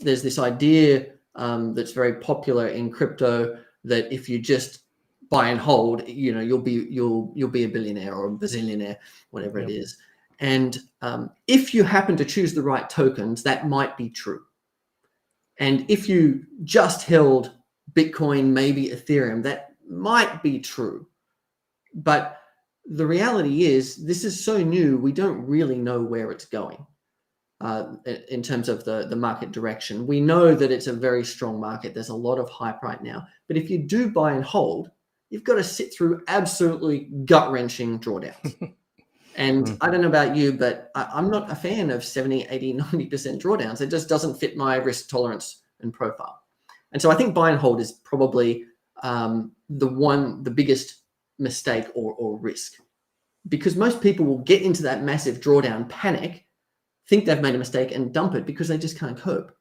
there's this idea that's very popular in crypto that if you just buy and hold, you'll be a billionaire or a bazillionaire, whatever it is. And if you happen to choose the right tokens, that might be true. And if you just held Bitcoin, maybe Ethereum, that might be true. But the reality is, this is so new, we don't really know where it's going in terms of the market direction. We know that it's a very strong market. There's a lot of hype right now. But if you do buy and hold, you've got to sit through absolutely gut-wrenching drawdowns. And I don't know about you, but I'm not a fan of 70, 80, 90% drawdowns. It just doesn't fit my risk tolerance and profile. And so I think buy and hold is probably the biggest mistake or risk, because most people will get into that massive drawdown, panic, think they've made a mistake and dump it because they just can't cope.